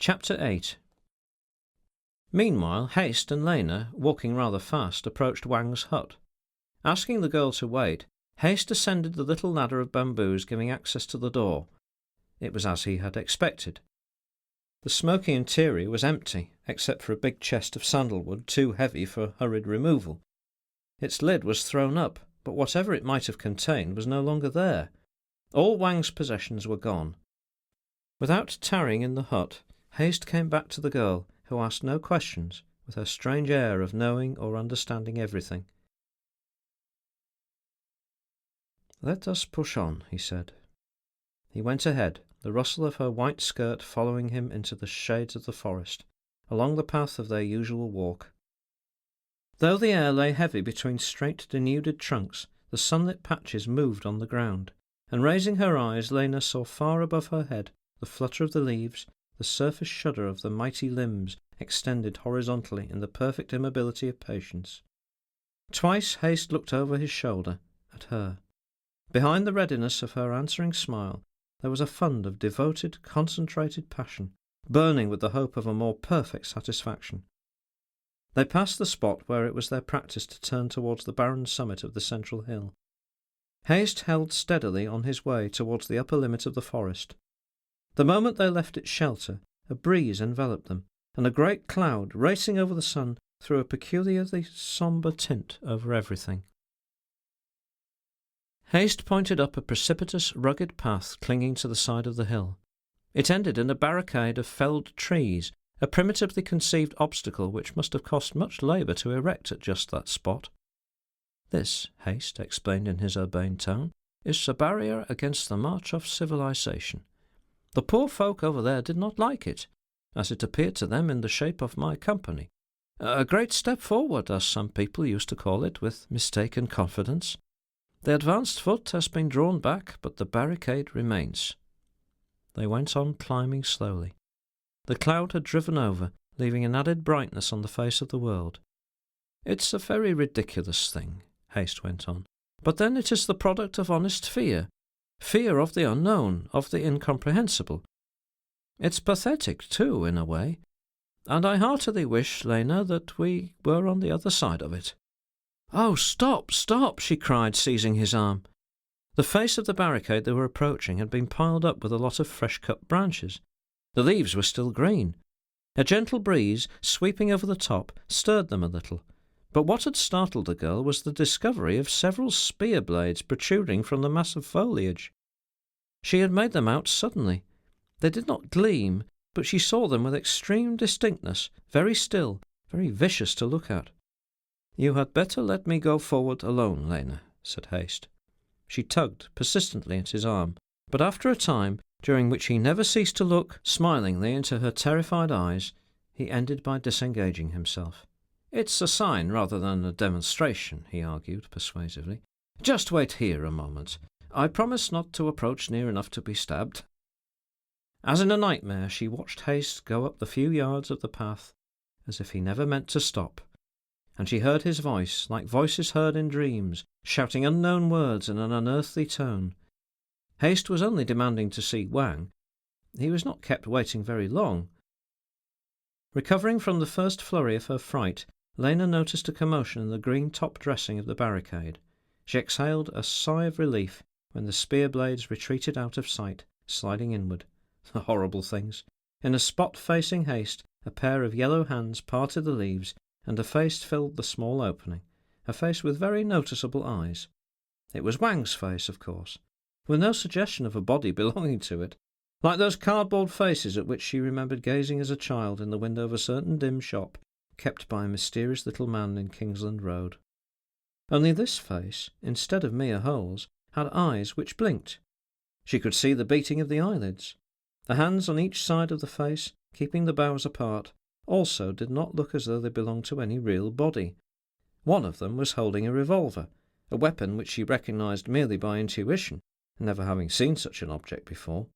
Chapter 8. Meanwhile, Haste and Lena, walking rather fast, approached Wang's hut. Asking the girl to wait, Haste ascended the little ladder of bamboos giving access to the door. It was as he had expected. The smoky interior was empty, except for a big chest of sandalwood too heavy for hurried removal. Its lid was thrown up, but whatever it might have contained was no longer there. All Wang's possessions were gone. Without tarrying in the hut, Haste came back to the girl, who asked no questions, with her strange air of knowing or understanding everything. "Let us push on," he said. He went ahead, the rustle of her white skirt following him into the shades of the forest, along the path of their usual walk. Though the air lay heavy between straight denuded trunks, the sunlit patches moved on the ground, and raising her eyes, Lena saw far above her head the flutter of the leaves, the surface shudder of the mighty limbs extended horizontally in the perfect immobility of patience. Twice Haste looked over his shoulder at her. Behind the readiness of her answering smile there was a fund of devoted, concentrated passion, burning with the hope of a more perfect satisfaction. They passed the spot where it was their practice to turn towards the barren summit of the central hill. Haste held steadily on his way towards the upper limit of the forest. The moment they left its shelter, a breeze enveloped them, and a great cloud, racing over the sun, threw a peculiarly sombre tint over everything. Haste pointed up a precipitous, rugged path clinging to the side of the hill. It ended in a barricade of felled trees, a primitively conceived obstacle which must have cost much labour to erect at just that spot. "This," Haste explained in his urbane tone, "is a barrier against the march of civilization. The poor folk over there did not like it, as it appeared to them in the shape of my company. A great step forward, as some people used to call it with mistaken confidence. The advanced foot has been drawn back, but the barricade remains." They went on climbing slowly. The cloud had driven over, leaving an added brightness on the face of the world. "It's a very ridiculous thing," Haste went on, "but then it is the product of honest fear. Fear of the unknown, of the incomprehensible. It's pathetic, too, in a way, and I heartily wish, Lena, that we were on the other side of it." "Oh, stop, stop!" she cried, seizing his arm. The face of the barricade they were approaching had been piled up with a lot of fresh-cut branches. The leaves were still green. A gentle breeze, sweeping over the top, stirred them a little. But what had startled the girl was the discovery of several spear blades protruding from the mass of foliage. She had made them out suddenly. They did not gleam, but she saw them with extreme distinctness, very still, very vicious to look at. "You had better let me go forward alone, Lena," said Haste. She tugged persistently at his arm, but after a time, during which he never ceased to look smilingly into her terrified eyes, he ended by disengaging himself. "It's a sign rather than a demonstration," he argued persuasively. "Just wait here a moment. I promise not to approach near enough to be stabbed." As in a nightmare, she watched Haste go up the few yards of the path, as if he never meant to stop, and she heard his voice, like voices heard in dreams, shouting unknown words in an unearthly tone. Haste was only demanding to see Wang. He was not kept waiting very long. Recovering from the first flurry of her fright, Lena noticed a commotion in the green top dressing of the barricade. She exhaled a sigh of relief when the spear blades retreated out of sight, sliding inward. The horrible things! In a spot facing Haste, a pair of yellow hands parted the leaves, and a face filled the small opening, a face with very noticeable eyes. It was Wang's face, of course, with no suggestion of a body belonging to it, like those cardboard faces at which she remembered gazing as a child in the window of a certain dim shop kept by a mysterious little man in Kingsland Road. Only this face, instead of mere holes, had eyes which blinked. She could see the beating of the eyelids. The hands on each side of the face, keeping the brows apart, also did not look as though they belonged to any real body. One of them was holding a revolver, a weapon which she recognized merely by intuition, never having seen such an object before.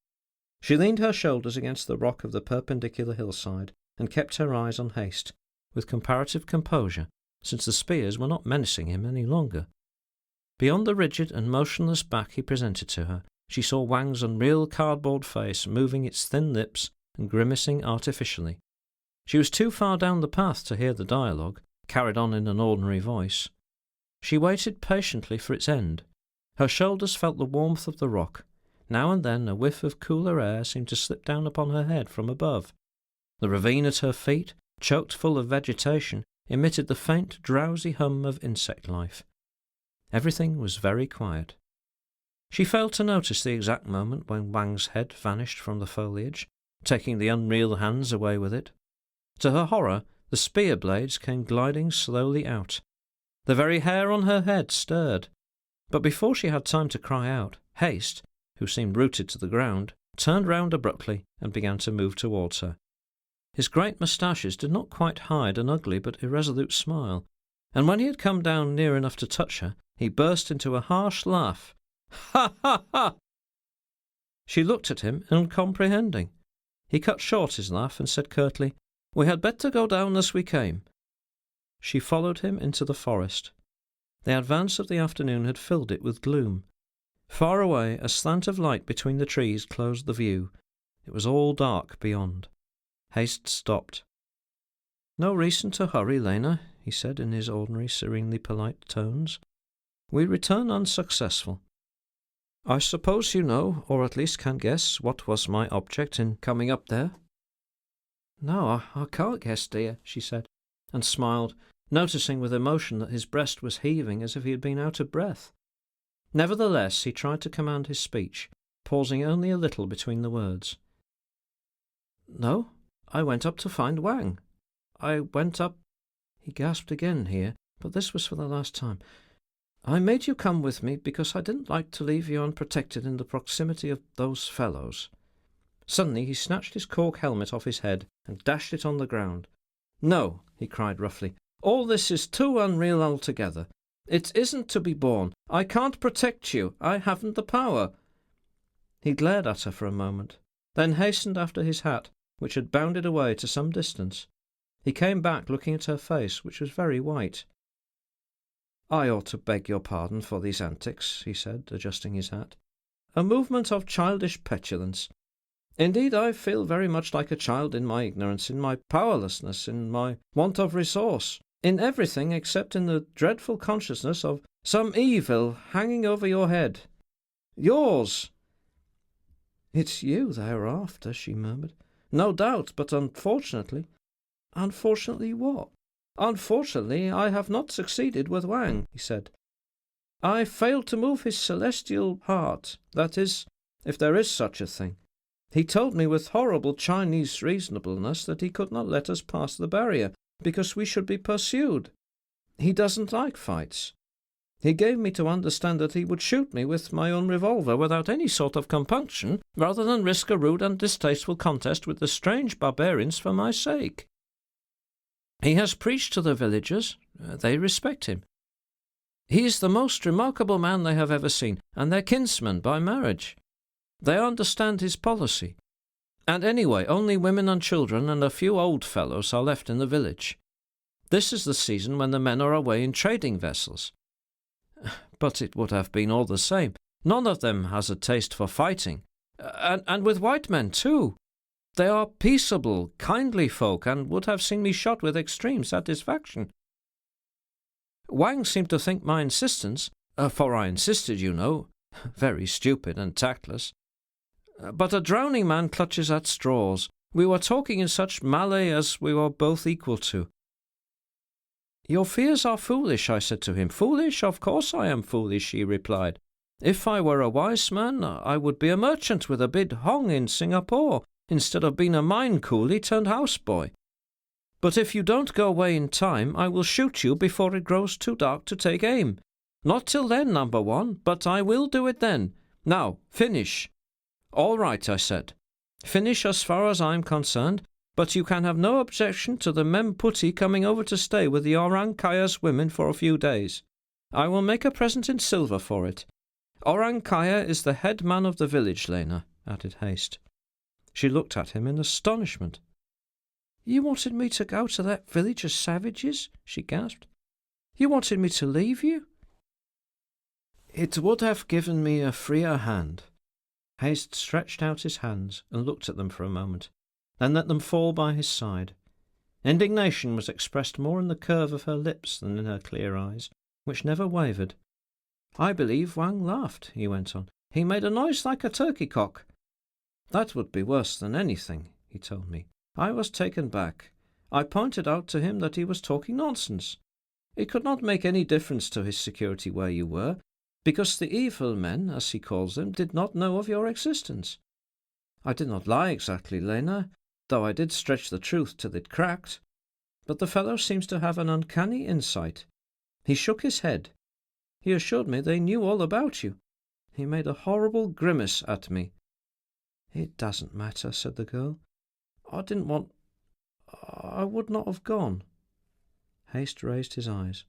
She leaned her shoulders against the rock of the perpendicular hillside and kept her eyes on Haste, with comparative composure, since the spears were not menacing him any longer. Beyond the rigid and motionless back he presented to her, she saw Wang's unreal cardboard face moving its thin lips, and grimacing artificially. She was too far down the path to hear the dialogue, carried on in an ordinary voice. She waited patiently for its end. Her shoulders felt the warmth of the rock. Now and then a whiff of cooler air seemed to slip down upon her head from above. The ravine at her feet, choked full of vegetation, emitted the faint, drowsy hum of insect life. Everything was very quiet. She failed to notice the exact moment when Wang's head vanished from the foliage, taking the unreal hands away with it. To her horror, the spear blades came gliding slowly out. The very hair on her head stirred. But before she had time to cry out, Haste, who seemed rooted to the ground, turned round abruptly and began to move towards her. His great moustaches did not quite hide an ugly but irresolute smile, and when he had come down near enough to touch her, he burst into a harsh laugh. Ha, ha, ha! She looked at him, uncomprehending. He cut short his laugh and said curtly, "We had better go down as we came." She followed him into the forest. The advance of the afternoon had filled it with gloom. Far away, a slant of light between the trees closed the view. It was all dark beyond. Haste stopped. "No reason to hurry, Lena," he said in his ordinary, serenely polite tones. "We return unsuccessful. I suppose you know, or at least can guess, what was my object in coming up there?" "No, I can't guess, dear," she said, and smiled, noticing with emotion that his breast was heaving as if he had been out of breath. Nevertheless, he tried to command his speech, pausing only a little between the words. "No, I went up to find Wang. I went up—" He gasped again here, but this was for the last time. "I made you come with me because I didn't like to leave you unprotected in the proximity of those fellows." Suddenly he snatched his cork helmet off his head and dashed it on the ground. "No," he cried roughly, "all this is too unreal altogether. It isn't to be borne. I can't protect you. I haven't the power." He glared at her for a moment, then hastened after his hat, which had bounded away to some distance. He came back looking at her face, which was very white. "I ought to beg your pardon for these antics," he said, adjusting his hat. "A movement of childish petulance. Indeed, I feel very much like a child in my ignorance, in my powerlessness, in my want of resource, in everything except in the dreadful consciousness of some evil hanging over your head. Yours!" "It's you they are after," she murmured. "No doubt, but unfortunately—" "Unfortunately what?" "Unfortunately, I have not succeeded with Wang," he said. "I failed to move his celestial heart, that is, if there is such a thing. He told me with horrible Chinese reasonableness that he could not let us pass the barrier, because we should be pursued. He doesn't like fights. He gave me to understand that he would shoot me with my own revolver without any sort of compunction, rather than risk a rude and distasteful contest with the strange barbarians for my sake. He has preached to the villagers. They respect him. He is the most remarkable man they have ever seen, and their kinsman by marriage. They understand his policy. And anyway, only women and children and a few old fellows are left in the village. This is the season when the men are away in trading vessels. But it would have been all the same. None of them has a taste for fighting. And with white men, too. They are peaceable, kindly folk, and would have seen me shot with extreme satisfaction. Wang seemed to think my insistence, for I insisted, you know, very stupid and tactless. But a drowning man clutches at straws. We were talking in such Malay as we were both equal to. "Your fears are foolish," I said to him. "Foolish? Of course I am foolish," he replied. "If I were a wise man, I would be a merchant with a big hong in Singapore, instead of being a mine coolie turned houseboy. But if you don't go away in time, I will shoot you before it grows too dark to take aim. Not till then, number one, but I will do it then. Now, finish." "All right," I said. "Finish as far as I am concerned, but you can have no objection to the Mem Putty coming over to stay with the Orang Kaya's women for a few days. I will make a present in silver for it. Orang Kaya is the head man of the village, Lena," added Haste. She looked at him in astonishment. "You wanted me to go to that village of savages?" she gasped. "You wanted me to leave you?" "It would have given me a freer hand." Haste stretched out his hands and looked at them for a moment. then let them fall by his side. Indignation was expressed more in the curve of her lips than in her clear eyes, which never wavered. "I believe Wang laughed," he went on. "He made a noise like a turkey-cock." "That would be worse than anything," he told me. "I was taken back. I pointed out to him that he was talking nonsense. It could not make any difference to his security where you were, because the evil men, as he calls them, did not know of your existence. I did not lie exactly, Lena, though I did stretch the truth till it cracked. But the fellow seems to have an uncanny insight. He shook his head. He assured me they knew all about you. He made a horrible grimace at me." "It doesn't matter," said the girl. I would not have gone." Haste raised his eyes.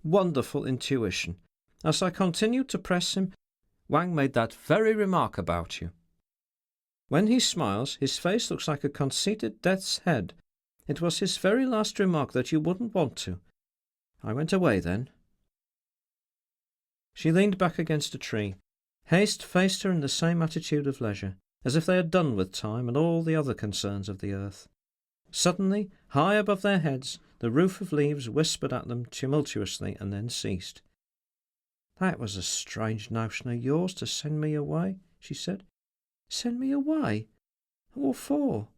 "Wonderful intuition. As I continued to press him, Wang made that very remark about you. When he smiles, his face looks like a conceited death's head. It was his very last remark that you wouldn't want to. I went away then." She leaned back against a tree. Haste faced her in the same attitude of leisure, as if they had done with time and all the other concerns of the earth. Suddenly, high above their heads, the roof of leaves whispered at them tumultuously and then ceased. "That was a strange notion of yours to send me away," she said. "Send me away? What for?"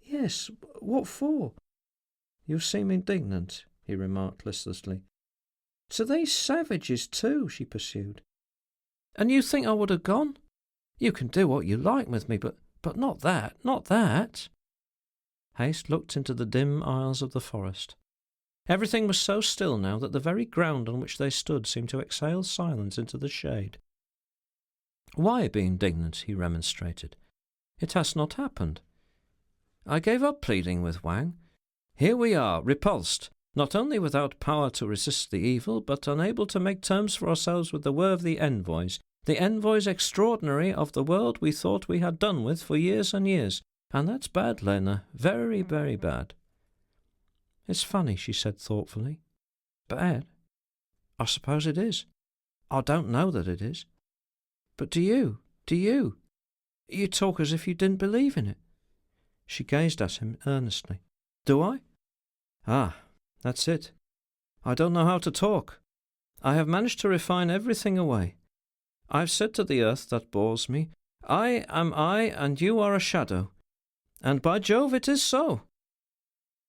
"Yes, what for?" "You seem indignant," he remarked listlessly. "To these savages too," she pursued. "And you think I would have gone? You can do what you like with me, but not that, not that." Haste looked into the dim aisles of the forest. Everything was so still now that the very ground on which they stood seemed to exhale silence into the shade. "Why be indignant?" he remonstrated. "It has not happened. I gave up pleading with Wang. Here we are, repulsed, not only without power to resist the evil, but unable to make terms for ourselves with the worthy envoys, the envoys extraordinary of the world we thought we had done with for years and years. And that's bad, Lena, very, very bad." "It's funny," she said thoughtfully. "Bad? I suppose it is. I don't know that it is. But do you? You talk as if you didn't believe in it." She gazed at him earnestly. "Do I? Ah, that's it. I don't know how to talk. I have managed to refine everything away. I've said to the earth that bores me, I am I and you are a shadow. And by Jove it is so.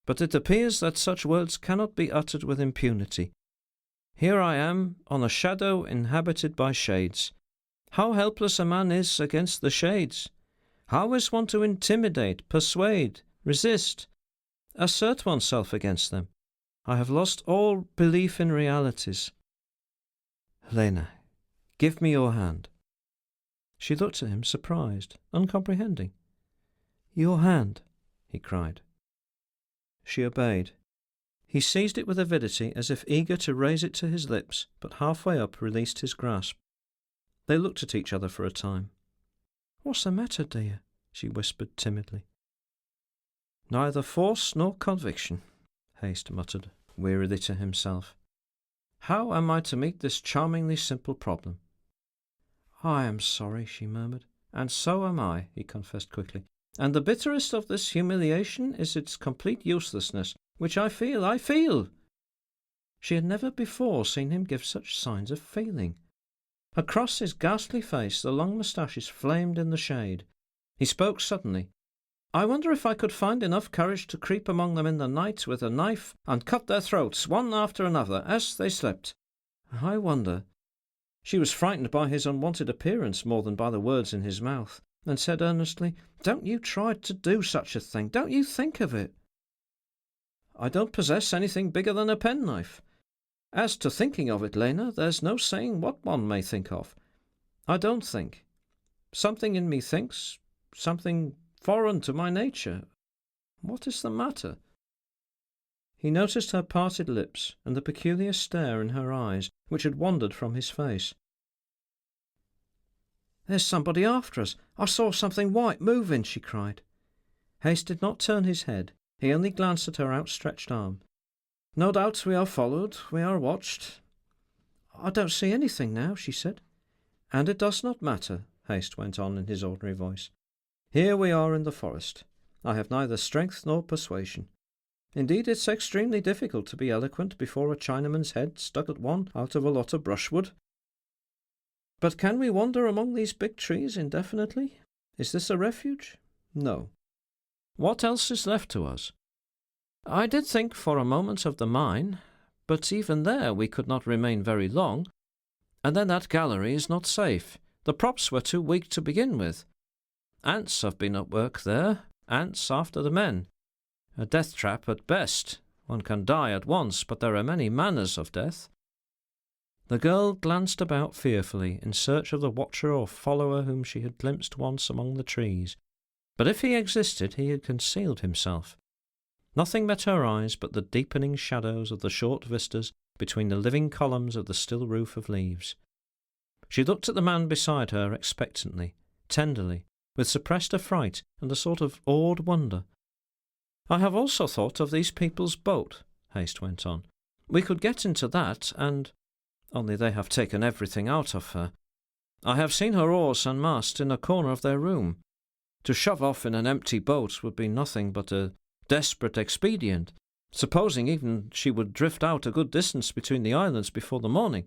But it appears that such words cannot be uttered with impunity. Here I am, on a shadow inhabited by shades. How helpless a man is against the shades! How is one to intimidate, persuade, resist, assert oneself against them? I have lost all belief in realities. Lena, give me your hand." She looked at him, surprised, uncomprehending. "Your hand," he cried. She obeyed. He seized it with avidity, as if eager to raise it to his lips, but halfway up released his grasp. They looked at each other for a time. "What's the matter, dear?" she whispered timidly. "Neither force nor conviction," Haste muttered wearily to himself. "How am I to meet this charmingly simple problem?" "I am sorry," she murmured. "And so am I," he confessed quickly. "And the bitterest of this humiliation is its complete uselessness, which I feel." She had never before seen him give such signs of feeling. Across his ghastly face the long moustaches flamed in the shade. He spoke suddenly. "I wonder if I could find enough courage to creep among them in the night with a knife and cut their throats one after another as they slept. I wonder." She was frightened by his unwonted appearance more than by the words in his mouth, and said earnestly, "Don't you try to do such a thing. Don't you think of it." "I don't possess anything bigger than a penknife. As to thinking of it, Lena, there's no saying what one may think of. I don't think. Something in me thinks, something foreign to my nature. What is the matter?" He noticed her parted lips and the peculiar stare in her eyes, which had wandered from his face. "There's somebody after us. I saw something white moving," she cried. Haste did not turn his head. He only glanced at her outstretched arm. "No doubt we are followed, we are watched." "I don't see anything now," she said. "And it does not matter," Haste went on in his ordinary voice. "Here we are in the forest, I have neither strength nor persuasion. Indeed, it's extremely difficult to be eloquent before a Chinaman's head stuck at one out of a lot of brushwood. But can we wander among these big trees indefinitely? Is this a refuge? No. What else is left to us? I did think for a moment of the mine, but even there we could not remain very long. And then that gallery is not safe. The props were too weak to begin with. Ants have been at work there, ants after the men. A death trap at best. One can die at once, but there are many manners of death. The girl glanced about fearfully in search of the watcher or follower whom she had glimpsed once among the trees. But if he existed, he had concealed himself. Nothing met her eyes but the deepening shadows of the short vistas between the living columns of the still roof of leaves. She looked at the man beside her expectantly, tenderly, with suppressed affright and a sort of awed wonder. I have also thought of these people's boat, Haste went on. We could get into that, and... only they have taken everything out of her. I have seen her oars and mast in a corner of their room. To shove off in an empty boat would be nothing but a desperate expedient, supposing even she would drift out a good distance between the islands before the morning.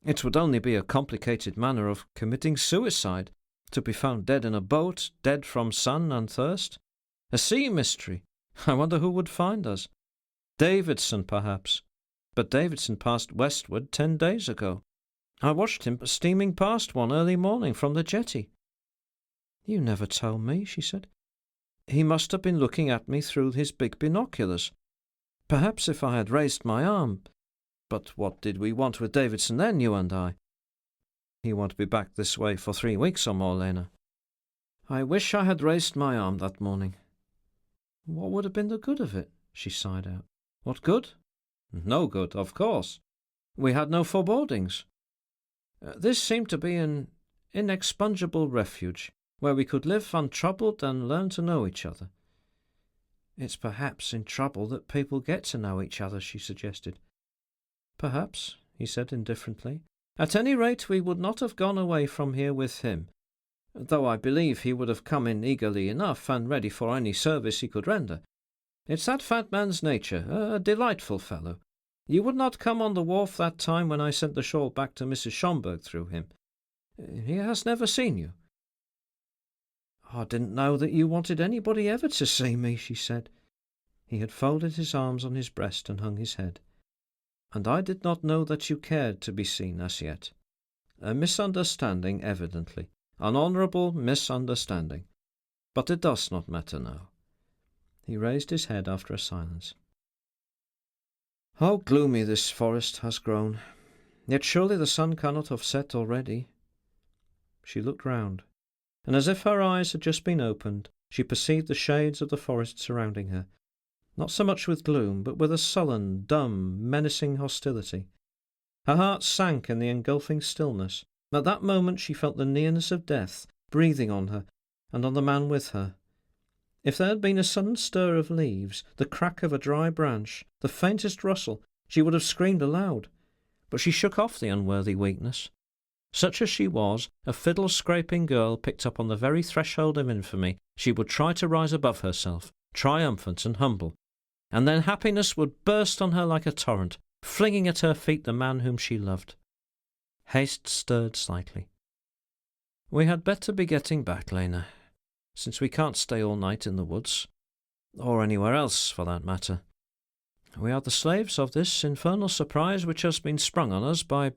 It would only be a complicated manner of committing suicide, to be found dead in a boat, dead from sun and thirst. A sea mystery. I wonder who would find us. Davidson, perhaps. But Davidson passed westward 10 days ago. I watched him steaming past one early morning from the jetty. You never tell me, she said. He must have been looking at me through his big binoculars. Perhaps if I had raised my arm. But what did we want with Davidson then, you and I? He won't be back this way for 3 weeks or more, Lena. I wish I had raised my arm that morning. What would have been the good of it? She sighed out. What good? No good, of course. We had no forebodings. This seemed to be an inexpugnable refuge, where we could live untroubled and learn to know each other. It's perhaps in trouble that people get to know each other, she suggested. Perhaps, he said indifferently. At any rate, we would not have gone away from here with him, though I believe he would have come in eagerly enough and ready for any service he could render. It's that fat man's nature, a delightful fellow. You would not come on the wharf that time when I sent the shawl back to Mrs. Schomburg through him. He has never seen you. I didn't know that you wanted anybody ever to see me, she said. He had folded his arms on his breast and hung his head. And I did not know that you cared to be seen as yet. A misunderstanding, evidently. An honourable misunderstanding. But it does not matter now. He raised his head after a silence. How gloomy this forest has grown. Yet surely the sun cannot have set already. She looked round, and as if her eyes had just been opened, she perceived the shades of the forest surrounding her, not so much with gloom, but with a sullen, dumb, menacing hostility. Her heart sank in the engulfing stillness. At that moment she felt the nearness of death breathing on her and on the man with her. If there had been a sudden stir of leaves, the crack of a dry branch, the faintest rustle, she would have screamed aloud. But she shook off the unworthy weakness. Such as she was, a fiddle-scraping girl picked up on the very threshold of infamy, she would try to rise above herself, triumphant and humble. And then happiness would burst on her like a torrent, flinging at her feet the man whom she loved. Haste stirred slightly. We had better be getting back, Lena, since we can't stay all night in the woods, or anywhere else for that matter. We are the slaves of this infernal surprise which has been sprung on us by,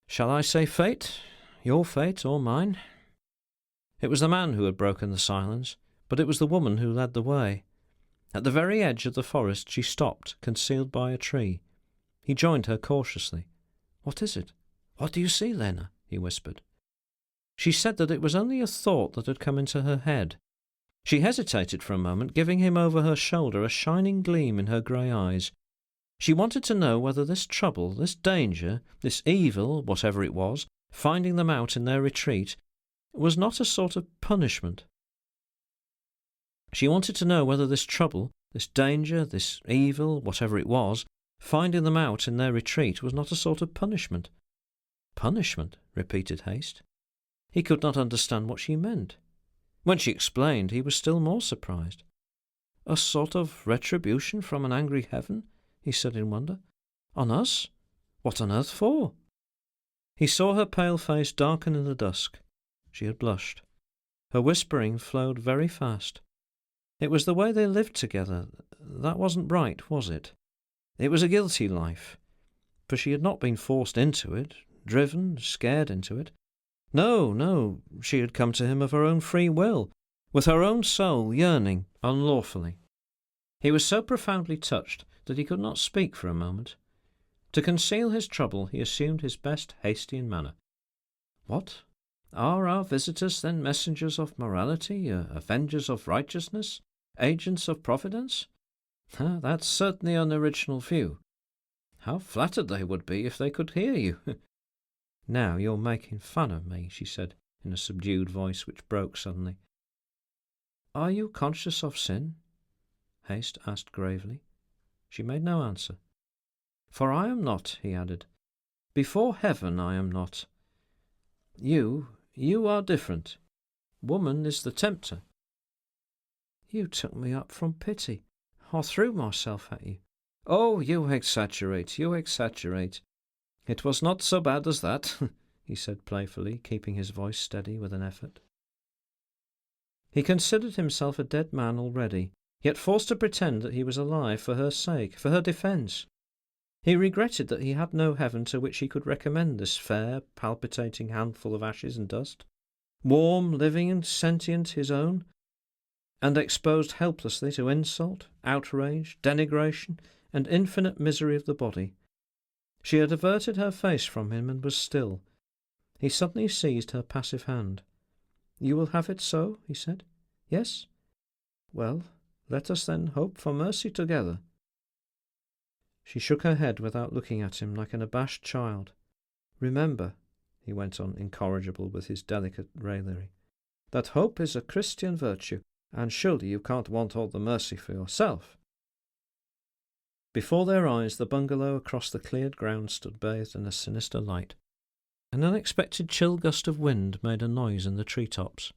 shall I say fate, your fate or mine? It was the man who had broken the silence, but it was the woman who led the way. At the very edge of the forest she stopped, concealed by a tree. He joined her cautiously. What is it? What do you see, Lena? He whispered. She said that it was only a thought that had come into her head. She hesitated for a moment, giving him over her shoulder a shining gleam in her grey eyes. She wanted to know whether this trouble, this danger, this evil, whatever it was, finding them out in their retreat, was not a sort of punishment. She wanted to know whether this trouble, this danger, this evil, whatever it was, finding them out in their retreat was not a sort of punishment. Punishment, repeated Haste. He could not understand what she meant. When she explained, he was still more surprised. A sort of retribution from an angry heaven? He said in wonder. On us? What on earth for? He saw her pale face darken in the dusk. She had blushed. Her whispering flowed very fast. It was the way they lived together. That wasn't right, was it? It was a guilty life, for she had not been forced into it, driven, scared into it. No, she had come to him of her own free will, with her own soul yearning unlawfully. He was so profoundly touched that he could not speak for a moment. To conceal his trouble, he assumed his best Heystian manner. What? Are our visitors then messengers of morality, avengers of righteousness, agents of providence? That's certainly an original view. How flattered they would be if they could hear you. Now you're making fun of me, she said, in a subdued voice which broke suddenly. Are you conscious of sin? Hayst asked gravely. She made no answer. For I am not, he added. Before heaven I am not. You are different. Woman is the tempter. You took me up from pity. I threw myself at you. Oh, you exaggerate. It was not so bad as that, he said playfully, keeping his voice steady with an effort. He considered himself a dead man already, yet forced to pretend that he was alive for her sake, for her defence. He regretted that he had no heaven to which he could recommend this fair, palpitating handful of ashes and dust, warm, living and sentient his own, and exposed helplessly to insult, outrage, denigration, and infinite misery of the body. She had averted her face from him and was still. He suddenly seized her passive hand. You will have it so, he said. Yes? Well, let us then hope for mercy together. She shook her head without looking at him, like an abashed child. Remember, he went on, incorrigible with his delicate raillery, that hope is a Christian virtue, and surely you can't want all the mercy for yourself. Before their eyes the bungalow across the cleared ground stood bathed in a sinister light. An unexpected chill gust of wind made a noise in the tree-tops.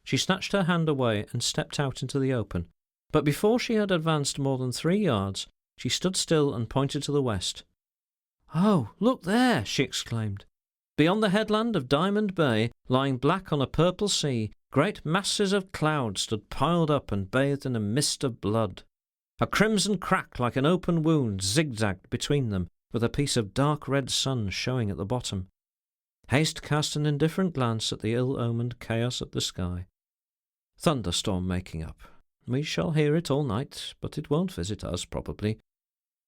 She snatched her hand away and stepped out into the open, but before she had advanced more than 3 yards, she stood still and pointed to the west. Oh, look there! She exclaimed. Beyond the headland of Diamond Bay, lying black on a purple sea, great masses of cloud stood piled up and bathed in a mist of blood. A crimson crack like an open wound zigzagged between them, with a piece of dark red sun showing at the bottom. Hayst cast an indifferent glance at the ill-omened chaos of the sky. Thunderstorm making up. We shall hear it all night, but it won't visit us, probably.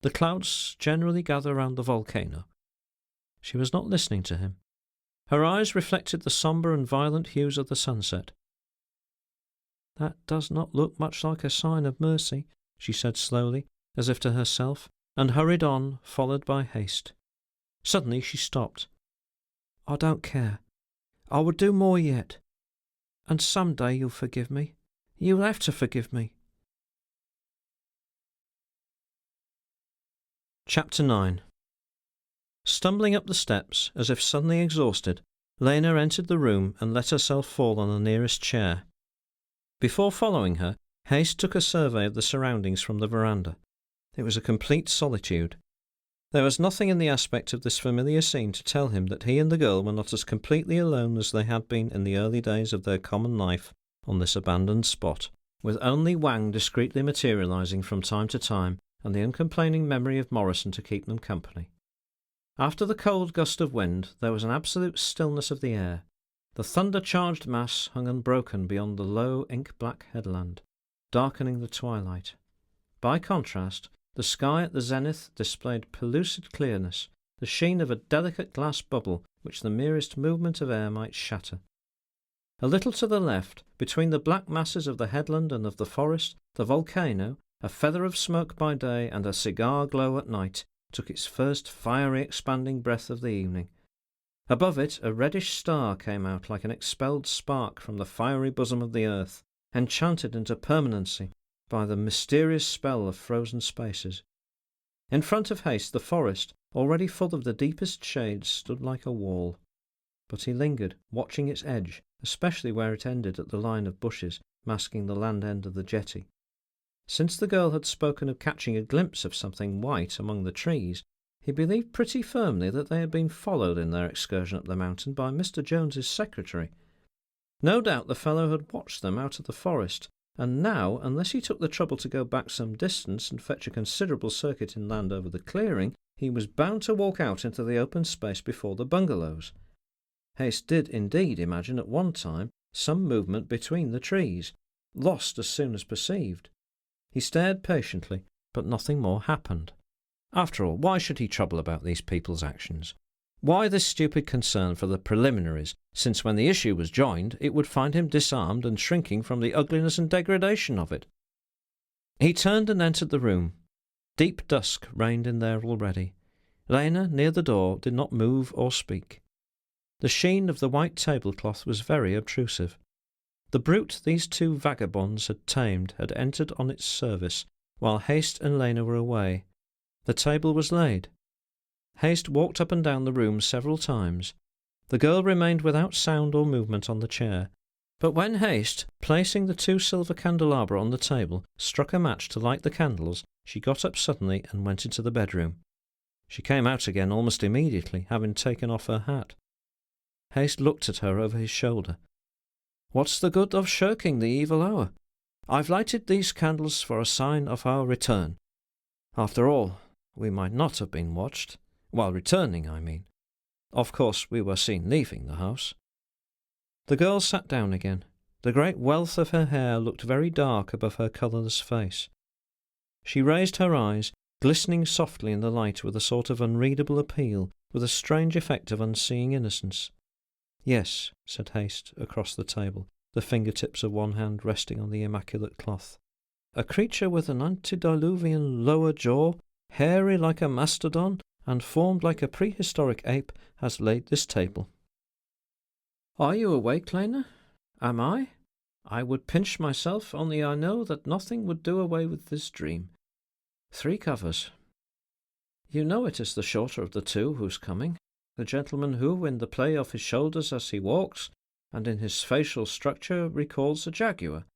The clouds generally gather round the volcano. She was not listening to him. Her eyes reflected the sombre and violent hues of the sunset. That does not look much like a sign of mercy, she said slowly, as if to herself, and hurried on, followed by Hayst. Suddenly she stopped. I don't care. I will do more yet. And some day you'll forgive me. You'll have to forgive me. Chapter 9. Stumbling up the steps, as if suddenly exhausted, Lena entered the room and let herself fall on the nearest chair. Before following her, Hayst took a survey of the surroundings from the veranda. It was a complete solitude. There was nothing in the aspect of this familiar scene to tell him that he and the girl were not as completely alone as they had been in the early days of their common life on this abandoned spot, with only Wang discreetly materializing from time to time, and the uncomplaining memory of Morrison to keep them company. After the cold gust of wind, there was an absolute stillness of the air. The thunder-charged mass hung unbroken beyond the low ink-black headland, darkening the twilight. By contrast, the sky at the zenith displayed pellucid clearness, the sheen of a delicate glass bubble which the merest movement of air might shatter. A little to the left, between the black masses of the headland and of the forest, the volcano, a feather of smoke by day and a cigar glow at night, took its first fiery expanding breath of the evening. Above it a reddish star came out like an expelled spark from the fiery bosom of the earth, enchanted into permanency by the mysterious spell of frozen spaces. In front of Hayst the forest, already full of the deepest shades, stood like a wall. But he lingered, watching its edge, especially where it ended at the line of bushes masking the land end of the jetty. Since the girl had spoken of catching a glimpse of something white among the trees, he believed pretty firmly that they had been followed in their excursion up the mountain by Mr. Jones's secretary. No doubt the fellow had watched them out of the forest, and now, unless he took the trouble to go back some distance and fetch a considerable circuit inland over the clearing, he was bound to walk out into the open space before the bungalows. Hayes did indeed imagine at one time some movement between the trees, lost as soon as perceived. He stared patiently, but nothing more happened. After all, why should he trouble about these people's actions? Why this stupid concern for the preliminaries, since when the issue was joined, it would find him disarmed and shrinking from the ugliness and degradation of it? He turned and entered the room. Deep dusk reigned in there already. Lena, near the door, did not move or speak. The sheen of the white tablecloth was very obtrusive. The brute these two vagabonds had tamed had entered on its service, while Haste and Lena were away. The table was laid. Haste walked up and down the room several times. The girl remained without sound or movement on the chair, but when Haste, placing the 2 silver candelabra on the table, struck a match to light the candles, she got up suddenly and went into the bedroom. She came out again almost immediately, having taken off her hat. Haste looked at her over his shoulder. "What's the good of shirking the evil hour? I've lighted these candles for a sign of our return. After all, we might not have been watched. While returning, I mean. Of course, we were seen leaving the house." The girl sat down again. The great wealth of her hair looked very dark above her colourless face. She raised her eyes, glistening softly in the light with a sort of unreadable appeal, with a strange effect of unseeing innocence. "Yes," said Haste across the table, the fingertips of one hand resting on the immaculate cloth. "A creature with an antediluvian lower jaw, hairy like a mastodon, and formed like a prehistoric ape, has laid this table." "Are you awake, Lena? Am I? I would pinch myself, only I know that nothing would do away with this dream. 3 covers. You know it is the shorter of the 2 who's coming, the gentleman who, in the play of his shoulders as he walks, and in his facial structure, recalls a jaguar.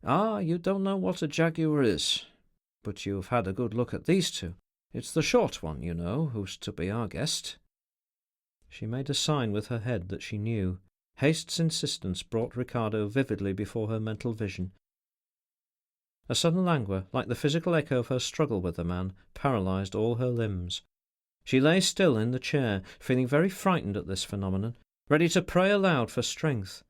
Ah, you don't know what a jaguar is, but you've had a good look at these 2. It's the short one, you know, who's to be our guest." She made a sign with her head that she knew. Haste's insistence brought Ricardo vividly before her mental vision. A sudden languor, like the physical echo of her struggle with the man, paralysed all her limbs. She lay still in the chair, feeling very frightened at this phenomenon, ready to pray aloud for strength.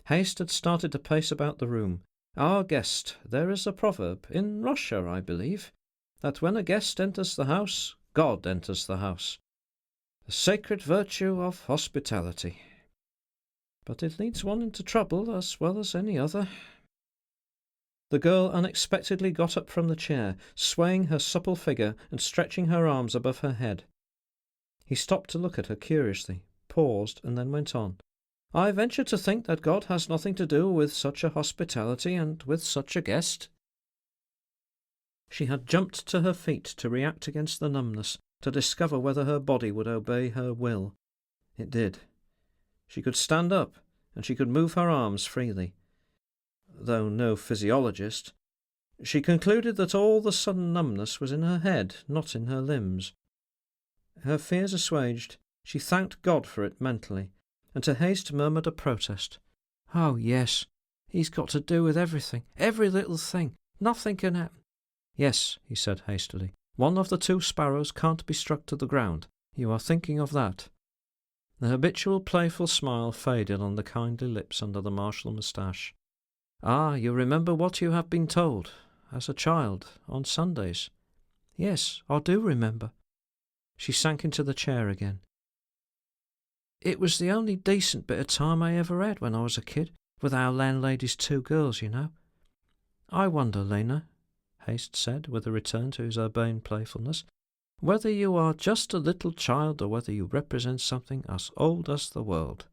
Haste had started to pace about the room. "Our guest. There is a proverb, in Russia, I believe, that when a guest enters the house, God enters the house. The sacred virtue of hospitality. But it leads one into trouble as well as any other." The girl unexpectedly got up from the chair, swaying her supple figure and stretching her arms above her head. He stopped to look at her curiously, paused, and then went on. "I venture to think that God has nothing to do with such a hospitality and with such a guest." She had jumped to her feet to react against the numbness, to discover whether her body would obey her will. It did. She could stand up, and she could move her arms freely. Though no physiologist, she concluded that all the sudden numbness was in her head, not in her limbs. Her fears assuaged, she thanked God for it mentally, and to Haste murmured a protest. "Oh, yes, he's got to do with everything, every little thing. Nothing can happen." "Yes," he said hastily, "one of the 2 sparrows can't be struck to the ground. You are thinking of that." The habitual playful smile faded on the kindly lips under the martial moustache. "Ah, you remember what you have been told, as a child, on Sundays." "Yes, I do remember." She sank into the chair again. "It was the only decent bit of time I ever had when I was a kid, with our landlady's 2 girls, you know." "I wonder, Lena," Haste said, with a return to his urbane playfulness, "whether you are just a little child or whether you represent something as old as the world."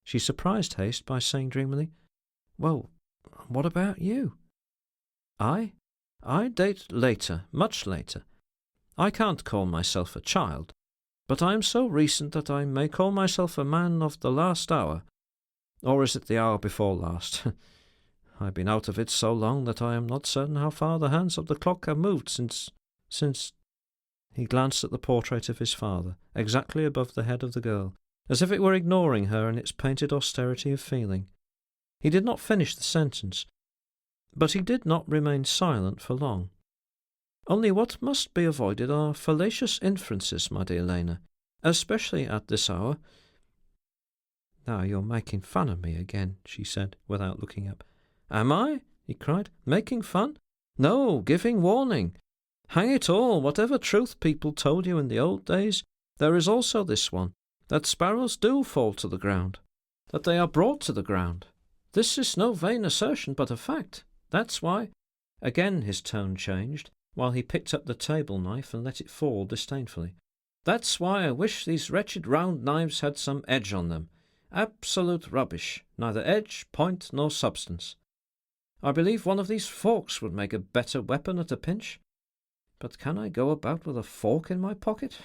She surprised Haste by saying dreamily, "Well, what about you?" "I date later, much later. I can't call myself a child, but I am so recent that I may call myself a man of the last hour. Or is it the hour before last? I've been out of it so long that I am not certain how far the hands of the clock have moved since. He glanced at the portrait of his father, exactly above the head of the girl, as if it were ignoring her in its painted austerity of feeling. He did not finish the sentence, but he did not remain silent for long. Only what must be avoided are fallacious inferences, my dear Lena, especially at this hour. Now you're making fun of me again, she said, without looking up. Am I? He cried. Making fun? No, giving warning. Hang it all, whatever truth people told you in the old days, there is also this one, that sparrows do fall to the ground, that they are brought to the ground. This is no vain assertion, but a fact. That's why— Again his tone changed, while he picked up the table knife and let it fall disdainfully. That's why I wish these wretched round knives had some edge on them. Absolute rubbish, neither edge, point, nor substance. I believe one of these forks would make a better weapon at a pinch. But can I go about with a fork in my pocket?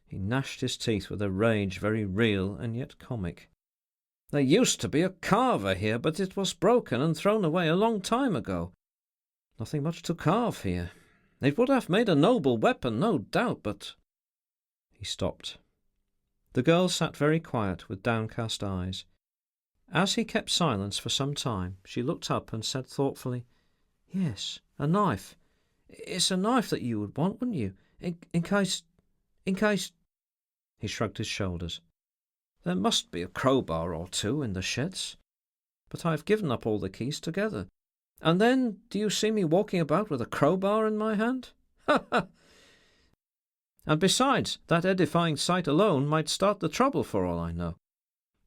He gnashed his teeth with a rage very real and yet comic. There used to be a carver here, but it was broken and thrown away a long time ago. Nothing much to carve here. It would have made a noble weapon, no doubt, but— He stopped. The girl sat very quiet, with downcast eyes. As he kept silence for some time, she looked up and said thoughtfully, Yes, a knife. It's a knife that you would want, wouldn't you? In case— He shrugged his shoulders. There must be a crowbar or two in the sheds. But I have given up all the keys together. And then do you see me walking about with a crowbar in my hand? Ha ha! And besides, that edifying sight alone might start the trouble for all I know.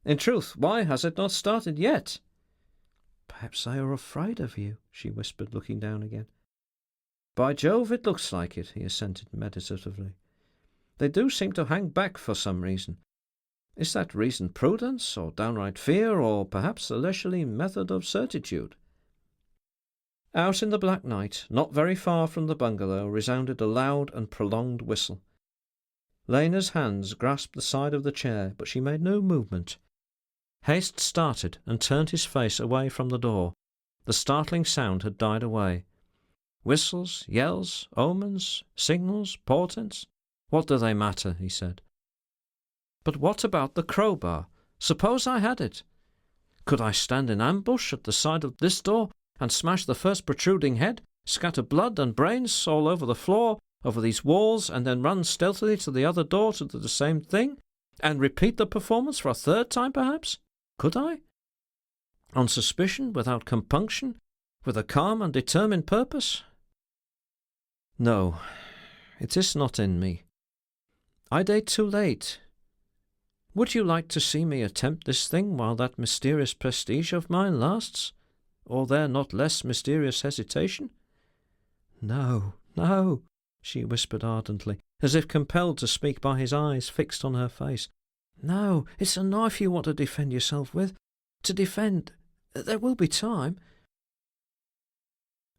In truth, why has it not started yet? Perhaps they are afraid of you, she whispered, looking down again. By Jove, it looks like it, he assented meditatively. They do seem to hang back for some reason. Is that reason prudence, or downright fear, or perhaps a leisurely method of certitude? Out in the black night, not very far from the bungalow, resounded a loud and prolonged whistle. Lena's hands grasped the side of the chair, but she made no movement. Haste started and turned his face away from the door. The startling sound had died away. Whistles, yells, omens, signals, portents, what do they matter, he said. But what about the crowbar? Suppose I had it? Could I stand in ambush at the side of this door and smash the first protruding head, scatter blood and brains all over the floor, over these walls, and then run stealthily to the other door to do the same thing, and repeat the performance for a third time, perhaps? Could I? On suspicion, without compunction, with a calm and determined purpose? No, it is not in me. I date too late. Would you like to see me attempt this thing while that mysterious prestige of mine lasts? Or their not less mysterious hesitation? No, no, she whispered ardently, as if compelled to speak by his eyes fixed on her face. No, it's a knife you want to defend yourself with. To defend. There will be time.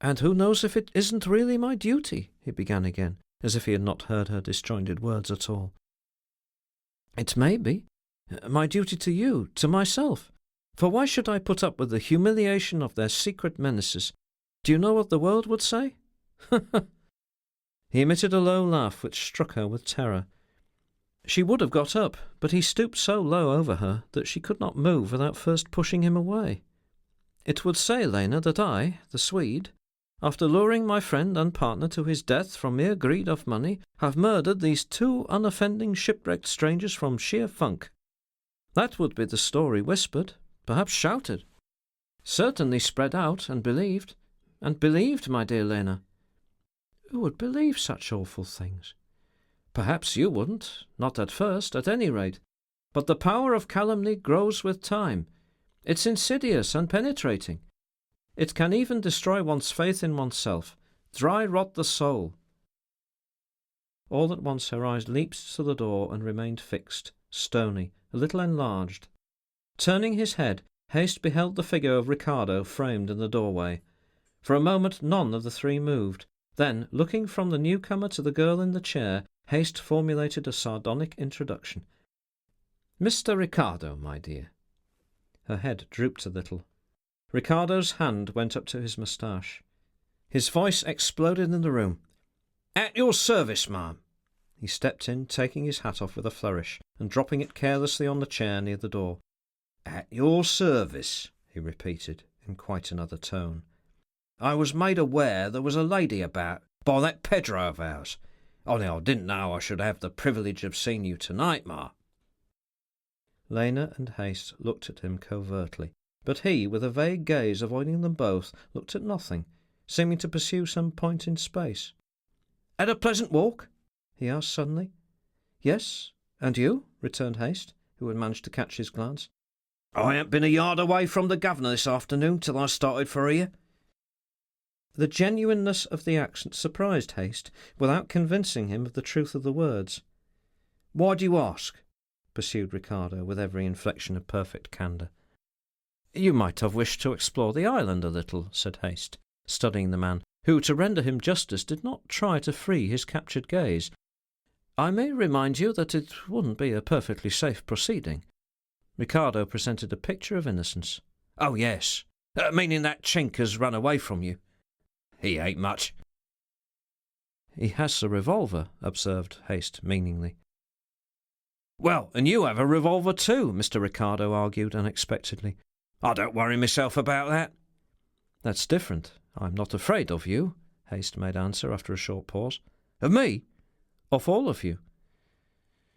And who knows if it isn't really my duty, he began again, as if he had not heard her disjointed words at all. It may be. My duty to you, to myself. For why should I put up with the humiliation of their secret menaces? Do you know what the world would say? He emitted a low laugh which struck her with terror. She would have got up, but he stooped so low over her that she could not move without first pushing him away. It would say, Lena, that I, the Swede, after luring my friend and partner to his death from mere greed of money, have murdered these two unoffending shipwrecked strangers from sheer funk. That would be the story whispered, perhaps shouted. Certainly spread out and believed, my dear Lena. Who would believe such awful things? Perhaps you wouldn't, not at first, at any rate. But the power of calumny grows with time. It's insidious and penetrating. It can even destroy one's faith in oneself, dry rot the soul. All at once her eyes leaped to the door and remained fixed, stony, a little enlarged. Turning his head, Haste beheld the figure of Ricardo framed in the doorway. For a moment none of the three moved. Then, looking from the newcomer to the girl in the chair, Haste formulated a sardonic introduction. Mr. Ricardo, my dear. Her head drooped a little. Ricardo's hand went up to his moustache. His voice exploded in the room. "At your service, ma'am." He stepped in, taking his hat off with a flourish, and dropping it carelessly on the chair near the door. "At your service," he repeated, in quite another tone. "I was made aware there was a lady about, by that Pedro of ours. Only I didn't know I should have the privilege of seeing you tonight, ma." Lena and Haste looked at him covertly, but he, with a vague gaze avoiding them both, looked at nothing, seeming to pursue some point in space. "Had a pleasant walk?" he asked suddenly. "Yes, and you?" returned Haste, who had managed to catch his glance. "I ain't been a yard away from the governor this afternoon till I started for here." The genuineness of the accent surprised Haste, without convincing him of the truth of the words. "Why do you ask?" pursued Ricardo, with every inflection of perfect candour. "You might have wished to explore the island a little," said Haste, studying the man, who, to render him justice, did not try to free his captured gaze. "I may remind you that it wouldn't be a perfectly safe proceeding." Ricardo presented a picture of innocence. "Oh, yes. Meaning that chink has run away from you." "He ain't much." "He has a revolver," observed Haste meaningly. "Well, and you have a revolver too," Mr. Ricardo argued unexpectedly. "I don't worry myself about that." "That's different. I'm not afraid of you," Haste made answer after a short pause. "Of me?" "Of all of you."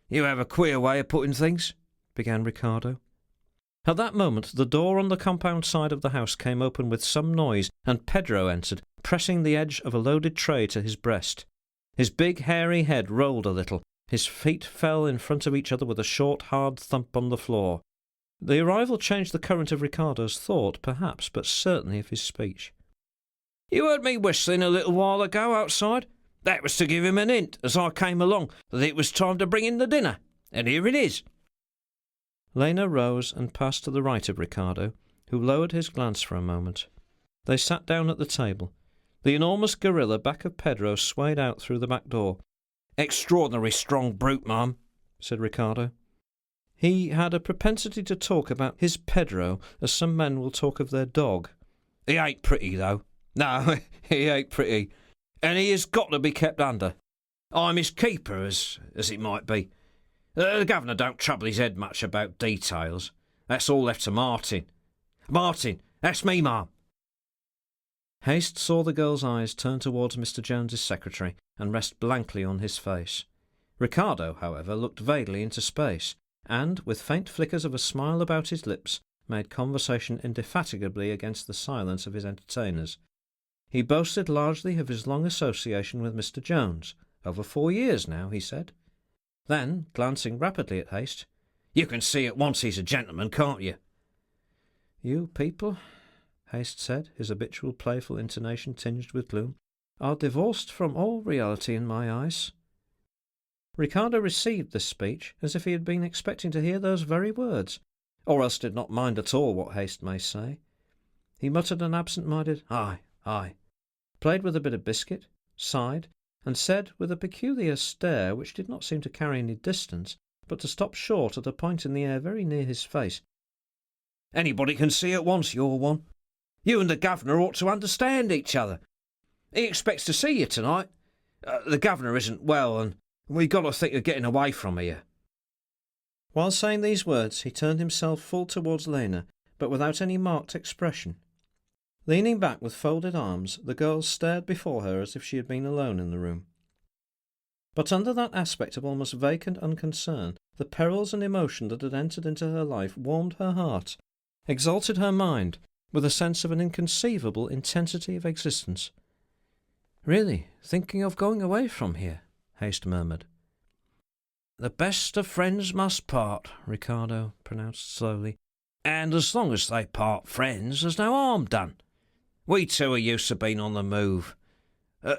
"You have a queer way of putting things," began Ricardo. At that moment the door on the compound side of the house came open with some noise, and Pedro entered, pressing the edge of a loaded tray to his breast. His big hairy head rolled a little. His feet fell in front of each other with a short, hard thump on the floor. The arrival changed the current of Ricardo's thought, perhaps, but certainly of his speech. "You heard me whistling a little while ago outside? That was to give him an hint, as I came along, that it was time to bring in the dinner. And here it is." Lena rose and passed to the right of Ricardo, who lowered his glance for a moment. They sat down at the table. The enormous gorilla back of Pedro swayed out through the back door. "Extraordinary strong brute, ma'am," said Ricardo. He had a propensity to talk about his Pedro as some men will talk of their dog. "He ain't pretty, though. No, he ain't pretty. And he has got to be kept under. I'm his keeper, as it might be. The governor don't trouble his head much about details. That's all left to Martin. Martin, that's me, ma'am." Haste saw the girl's eyes turn towards Mr. Jones's secretary and rest blankly on his face. Ricardo, however, looked vaguely into space, and, with faint flickers of a smile about his lips, made conversation indefatigably against the silence of his entertainers. He boasted largely of his long association with Mr. Jones. "Over 4 years now," he said. Then, glancing rapidly at Haste, "You can see at once he's a gentleman, can't you?" "You people," Haste said, his habitual playful intonation tinged with gloom, "are divorced from all reality in my eyes." Ricardo received this speech as if he had been expecting to hear those very words, or else did not mind at all what Haste may say. He muttered an absent-minded "Aye, aye," played with a bit of biscuit, sighed, and said, with a peculiar stare which did not seem to carry any distance, but to stop short at a point in the air very near his face, "Anybody can see at once you're one. You and the governor ought to understand each other. He expects to see you tonight. The governor isn't well, and we've got to think of getting away from here." While saying these words, he turned himself full towards Lena, but without any marked expression. Leaning back with folded arms, the girl stared before her as if she had been alone in the room. But under that aspect of almost vacant unconcern, the perils and emotion that had entered into her life warmed her heart, exalted her mind, with a sense of an inconceivable intensity of existence. "Really thinking of going away from here?" Haste murmured. "The best of friends must part," Ricardo pronounced slowly. "And as long as they part friends, there's no harm done. We two are used to being on the move.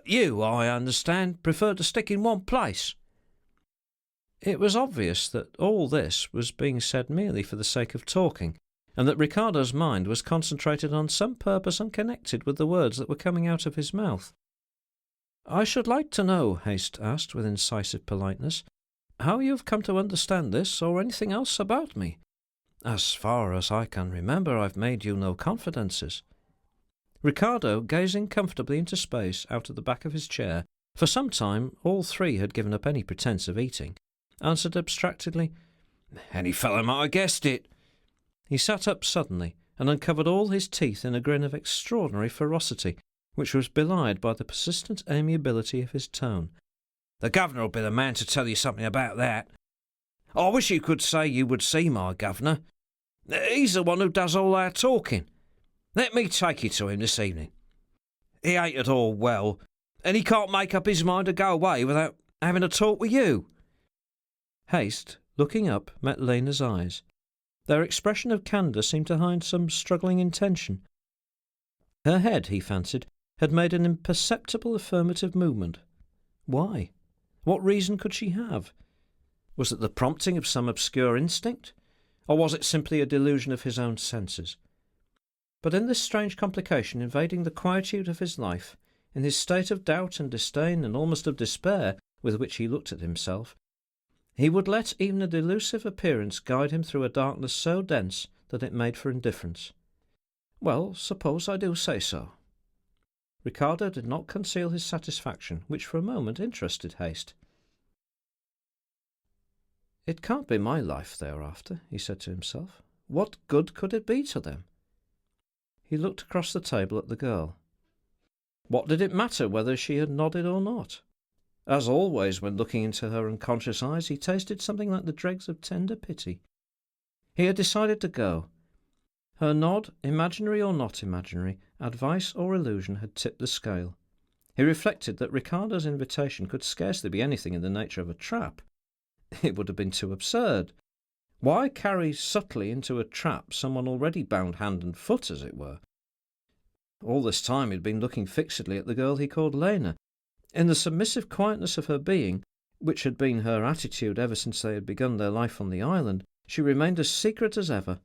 You, I understand, prefer to stick in one place." It was obvious that all this was being said merely for the sake of talking, and that Ricardo's mind was concentrated on some purpose unconnected with the words that were coming out of his mouth. "I should like to know," Haste asked with incisive politeness, "how you have come to understand this or anything else about me. As far as I can remember, I've made you no confidences. Ricardo, gazing comfortably into space out of the back of his chair, for some time all three had given up any pretence of eating, answered abstractedly, "Any fellow might have guessed it." He sat up suddenly and uncovered all his teeth in a grin of extraordinary ferocity, which was belied by the persistent amiability of his tone. "The governor will be the man to tell you something about that. I wish you could say you would see my governor. He's the one who does all our talking. Let me take you to him this evening. He ain't at all well, and he can't make up his mind to go away without having a talk with you." Haste, looking up, met Lena's eyes. Their expression of candour seemed to hide some struggling intention. Her head, he fancied, had made an imperceptible affirmative movement. Why? What reason could she have? Was it the prompting of some obscure instinct, or was it simply a delusion of his own senses? But in this strange complication invading the quietude of his life, in his state of doubt and disdain and almost of despair with which he looked at himself, he would let even a delusive appearance guide him through a darkness so dense that it made for indifference. "Well, suppose I do say so." Ricardo did not conceal his satisfaction, which for a moment interested Haste. "It can't be my life they are after," he said to himself. "What good could it be to them?" He looked across the table at the girl. What did it matter whether she had nodded or not? As always, when looking into her unconscious eyes, he tasted something like the dregs of tender pity. He had decided to go. Her nod, imaginary or not imaginary, advice or illusion, had tipped the scale. He reflected that Ricardo's invitation could scarcely be anything in the nature of a trap. It would have been too absurd. Why carry subtly into a trap someone already bound hand and foot, as it were? All this time he had been looking fixedly at the girl he called Lena. In the submissive quietness of her being, which had been her attitude ever since they had begun their life on the island, she remained as secret as ever.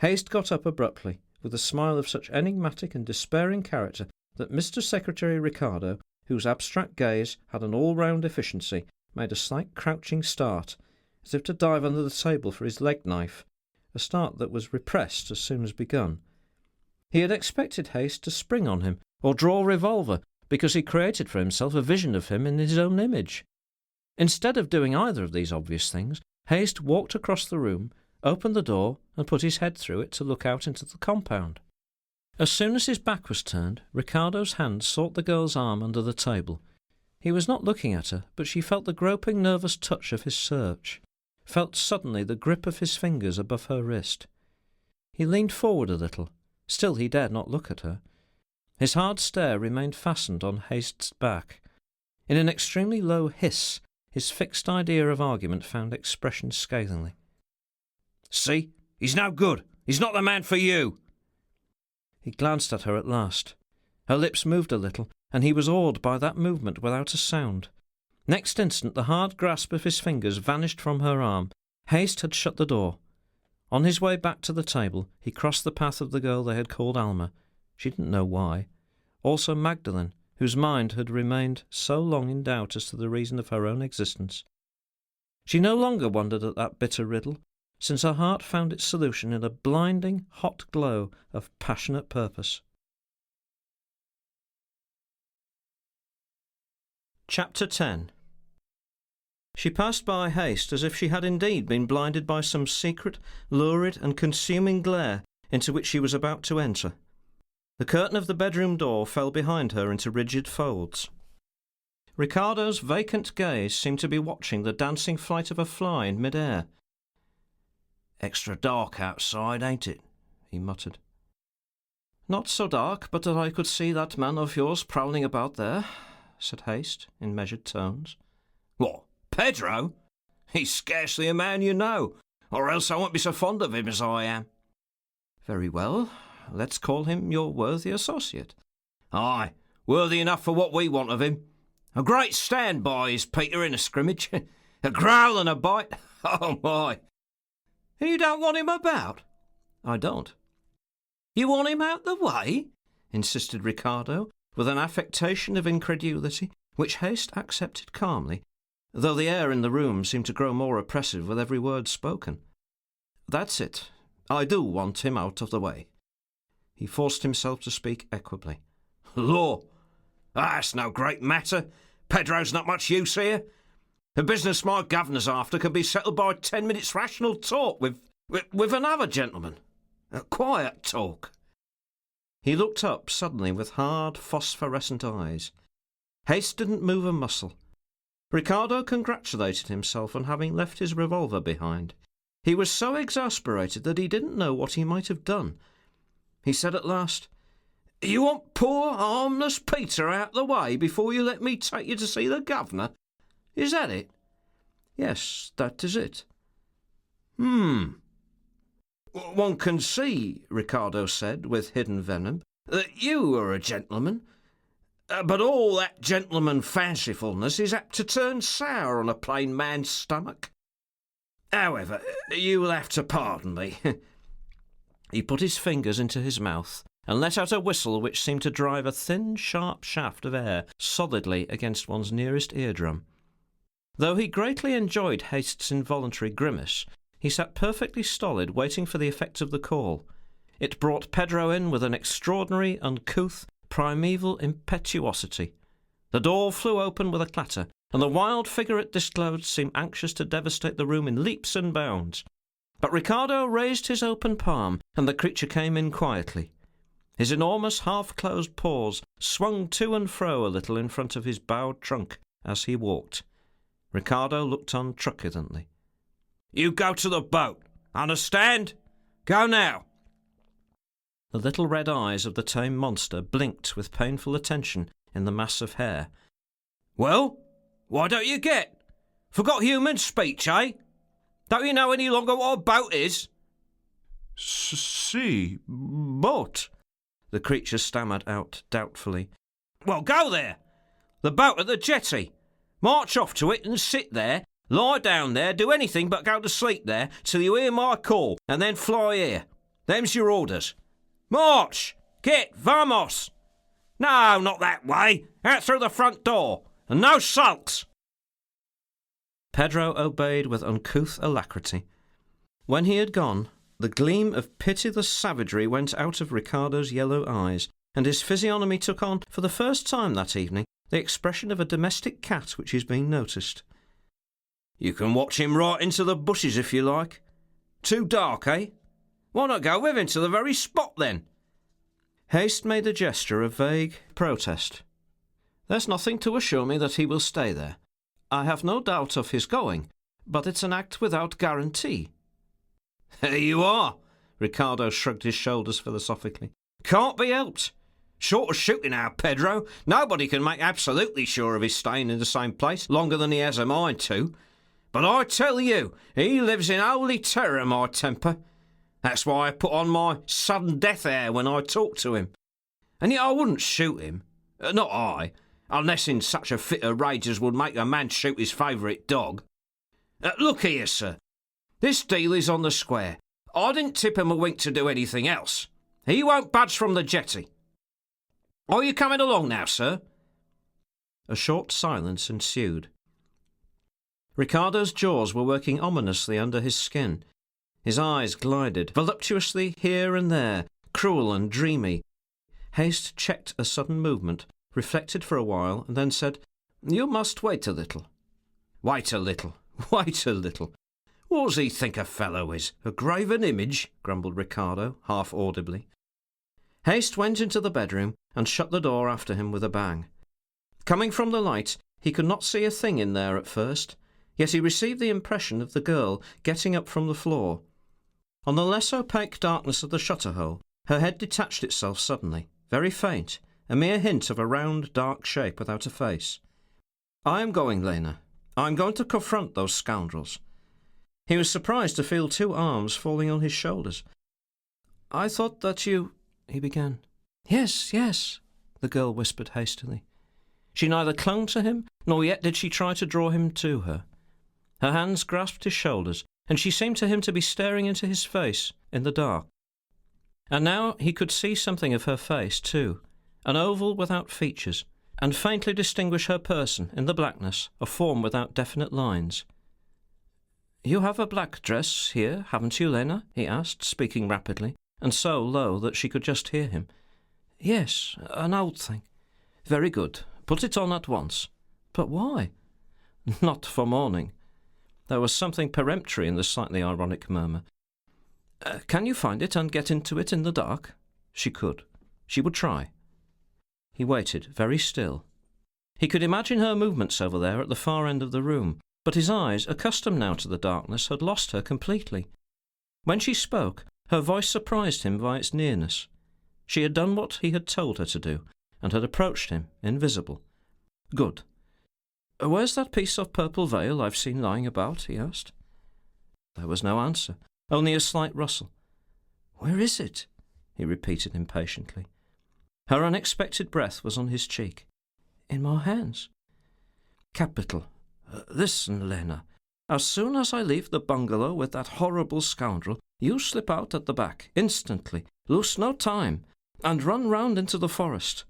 Haste got up abruptly, with a smile of such enigmatic and despairing character that Mr. Secretary Ricardo, whose abstract gaze had an all-round efficiency, made a slight crouching start, as if to dive under the table for his leg-knife, a start that was repressed as soon as begun. He had expected Haste to spring on him, or draw a revolver, because he created for himself a vision of him in his own image. Instead of doing either of these obvious things, Haste walked across the room, opened the door, and put his head through it to look out into the compound. As soon as his back was turned, Ricardo's hand sought the girl's arm under the table. He was not looking at her, but she felt the groping, nervous touch of his search, felt suddenly the grip of his fingers above her wrist. He leaned forward a little. Still he dared not look at her. His hard stare remained fastened on Haste's back. In an extremely low hiss, his fixed idea of argument found expression scathingly. "See, he's no good. He's not the man for you." He glanced at her at last. Her lips moved a little, and he was awed by that movement without a sound. Next instant the hard grasp of his fingers vanished from her arm. Haste had shut the door. On his way back to the table, he crossed the path of the girl they had called Alma. She didn't know why. Also Magdalene, whose mind had remained so long in doubt as to the reason of her own existence. She no longer wondered at that bitter riddle, since her heart found its solution in a blinding, hot glow of passionate purpose. Chapter 10. She passed by Haste as if she had indeed been blinded by some secret, lurid and consuming glare into which she was about to enter. The curtain of the bedroom door fell behind her into rigid folds. Ricardo's vacant gaze seemed to be watching the dancing flight of a fly in mid-air. "Extra dark outside, ain't it?" he muttered. "Not so dark but that I could see that man of yours prowling about there," said Haste, in measured tones. "What, Pedro? He's scarcely a man you know, or else I won't be so fond of him as I am." "Very well, let's call him your worthy associate." "Aye, worthy enough for what we want of him. A great stand-by is Peter in a scrimmage. A growl and a bite. Oh, my. And you don't want him about?" "I don't." "You want him out the way?" insisted Ricardo, with an affectation of incredulity, which Haste accepted calmly, though the air in the room seemed to grow more oppressive with every word spoken. That's it. I do want him out of the way. He forced himself to speak equably. Law! That's no great matter. Pedro's not much use here. The business my governor's after can be settled by 10 minutes' rational talk with another gentleman. A quiet talk. He looked up suddenly with hard, phosphorescent eyes. Haste didn't move a muscle. Ricardo congratulated himself on having left his revolver behind. He was so exasperated that he didn't know what he might have done. He said at last, You want poor, harmless Peter out the way before you let me take you to see the governor? Is that it? Yes, that is it. One can see, Ricardo said with hidden venom, that you are a gentleman. But all that gentleman fancifulness is apt to turn sour on a plain man's stomach. However, you will have to pardon me. He put his fingers into his mouth and let out a whistle which seemed to drive a thin, sharp shaft of air solidly against one's nearest eardrum. Though he greatly enjoyed Haste's involuntary grimace, he sat perfectly stolid, waiting for the effect of the call. It brought Pedro in with an extraordinary, uncouth, primeval impetuosity. The door flew open with a clatter, and the wild figure it disclosed seemed anxious to devastate the room in leaps and bounds. But Ricardo raised his open palm, and the creature came in quietly. His enormous half-closed paws swung to and fro a little in front of his bowed trunk as he walked. Ricardo looked on truculently. You go to the boat. Understand? Go now. The little red eyes of the tame monster blinked with painful attention in the mass of hair. Well, why don't you get? Forgot human speech, eh? Don't you know any longer what a boat is? See, boat, the creature stammered out doubtfully. Well, go there. The boat at the jetty. March off to it and sit there, lie down there, do anything but go to sleep there till you hear my call, and then fly here. Them's your orders. March! Get, vamos! No, not that way. Out through the front door. And no sulks! Pedro obeyed with uncouth alacrity. When he had gone, the gleam of pitiless savagery went out of Ricardo's yellow eyes, and his physiognomy took on, for the first time that evening, the expression of a domestic cat which is being noticed. You can watch him right into the bushes if you like. Too dark, eh? Why not go with him to the very spot, then? Haste made a gesture of vague protest. There's nothing to assure me that he will stay there. I have no doubt of his going, but it's an act without guarantee. There you are, Ricardo shrugged his shoulders philosophically. Can't be helped. Short of shooting our Pedro, nobody can make absolutely sure of his staying in the same place longer than he has a mind to. But I tell you, he lives in holy terror, my temper. That's why I put on my sudden death air when I talk to him. And yet I wouldn't shoot him. Not I, unless in such a fit of rage as would make a man shoot his favourite dog. Look here, sir. This deal is on the square. I didn't tip him a wink to do anything else. He won't budge from the jetty. Are you coming along now, sir? A short silence ensued. Ricardo's jaws were working ominously under his skin. His eyes glided voluptuously here and there, cruel and dreamy. Haste checked a sudden movement, reflected for a while, and then said, You must wait a little. Wait a little, wait a little. What does he think a fellow is? A graven image? Grumbled Ricardo, half audibly. Haste went into the bedroom and shut the door after him with a bang. Coming from the light, he could not see a thing in there at first, yet he received the impression of the girl getting up from the floor. On the less opaque darkness of the shutter-hole, her head detached itself suddenly, very faint, a mere hint of a round, dark shape without a face. I am going, Lena. I am going to confront those scoundrels. He was surprised to feel two arms falling on his shoulders. I thought that you... he began. Yes, yes, the girl whispered hastily. She neither clung to him, nor yet did she try to draw him to her. Her hands grasped his shoulders, and she seemed to him to be staring into his face in the dark. And now he could see something of her face, too, an oval without features, and faintly distinguish her person in the blackness, a form without definite lines. "You have a black dress here, haven't you, Lena?" he asked, speaking rapidly, and so low that she could just hear him. "Yes, an old thing." "Very good. Put it on at once." "But why?" "Not for morning." There was something peremptory in the slightly ironic murmur. Can you find it and get into it in the dark?" She could. She would try. He waited, very still. He could imagine her movements over there at the far end of the room, but his eyes, accustomed now to the darkness, had lost her completely. When she spoke, her voice surprised him by its nearness. She had done what he had told her to do, and had approached him, invisible. "Good. Where's that piece of purple veil I've seen lying about?" he asked. There was no answer, only a slight rustle. "Where is it?" he repeated impatiently. Her unexpected breath was on his cheek. "In my hands." "Capital. Listen, Lena. As soon as I leave the bungalow with that horrible scoundrel, you slip out at the back, instantly, lose no time, and run round into the forest.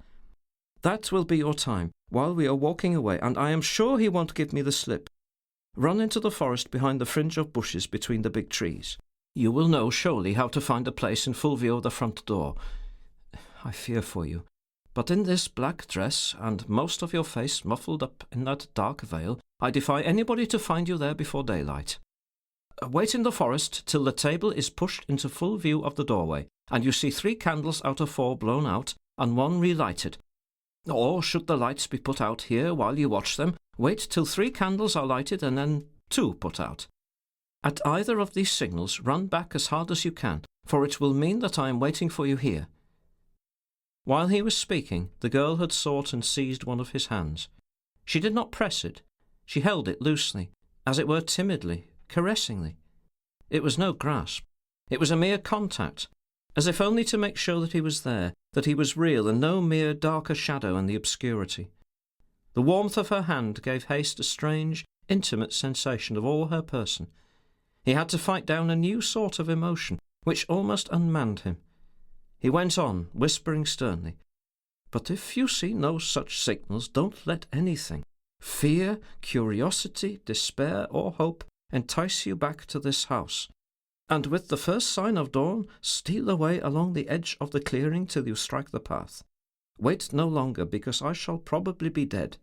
That will be your time, while we are walking away, and I am sure he won't give me the slip. Run into the forest behind the fringe of bushes between the big trees. You will know surely how to find a place in full view of the front door. I fear for you, but in this black dress, and most of your face muffled up in that dark veil, I defy anybody to find you there before daylight. Wait in the forest till the table is pushed into full view of the doorway, and you see 3 candles out of 4 blown out, and 1 relighted. Or, should the lights be put out here while you watch them, wait till 3 candles are lighted and then 2 put out. At either of these signals, run back as hard as you can, for it will mean that I am waiting for you here." While he was speaking, the girl had sought and seized one of his hands. She did not press it. She held it loosely, as it were timidly, caressingly. It was no grasp. It was a mere contact, as if only to make sure that he was there, that he was real and no mere darker shadow in the obscurity. The warmth of her hand gave Haste a strange, intimate sensation of all her person. He had to fight down a new sort of emotion, which almost unmanned him. He went on, whispering sternly, "But if you see no such signals, don't let anything, fear, curiosity, despair, or hope, entice you back to this house. And with the first sign of dawn, steal away along the edge of the clearing till you strike the path. Wait no longer, because I shall probably be dead."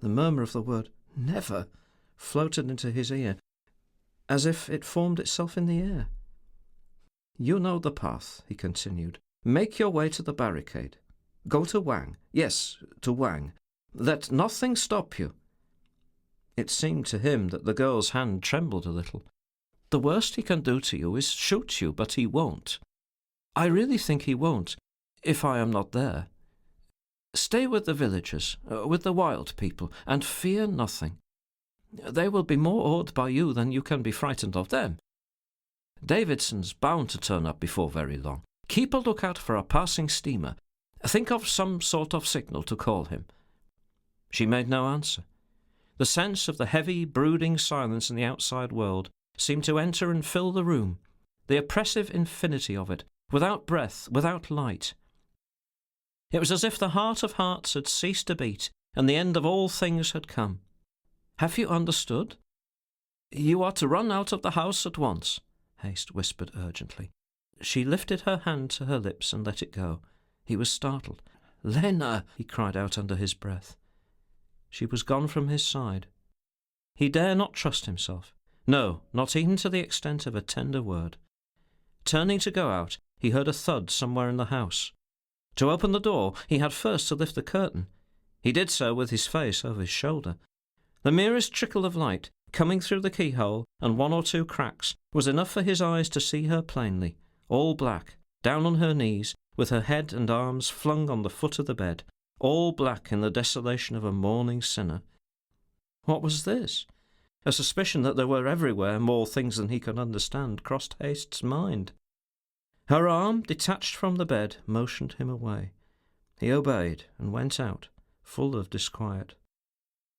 The murmur of the word "never" floated into his ear, as if it formed itself in the air. "You know the path," he continued. "Make your way to the barricade. Go to Wang. Yes, to Wang. Let nothing stop you." It seemed to him that the girl's hand trembled a little. "The worst he can do to you is shoot you, but he won't. I really think he won't, if I am not there. Stay with the villagers, with the wild people, and fear nothing. They will be more awed by you than you can be frightened of them. Davidson's bound to turn up before very long. Keep a lookout for a passing steamer. Think of some sort of signal to call him." She made no answer. The sense of the heavy, brooding silence in the outside world seemed to enter and fill the room, the oppressive infinity of it, without breath, without light. It was as if the heart of hearts had ceased to beat, and the end of all things had come. "Have you understood?" "You are to run out of the house at once," Haste whispered urgently. She lifted her hand to her lips and let it go. He was startled. "Lena!" he cried out under his breath. She was gone from his side. He dare not trust himself. No, not even to the extent of a tender word. Turning to go out, he heard a thud somewhere in the house. To open the door, he had first to lift the curtain. He did so with his face over his shoulder. The merest trickle of light, coming through the keyhole and 1 or 2 cracks, was enough for his eyes to see her plainly, all black, down on her knees, with her head and arms flung on the foot of the bed, all black in the desolation of a mourning sinner. What was this? A suspicion that there were everywhere more things than he could understand crossed Haste's mind. Her arm, detached from the bed, motioned him away. He obeyed and went out, full of disquiet.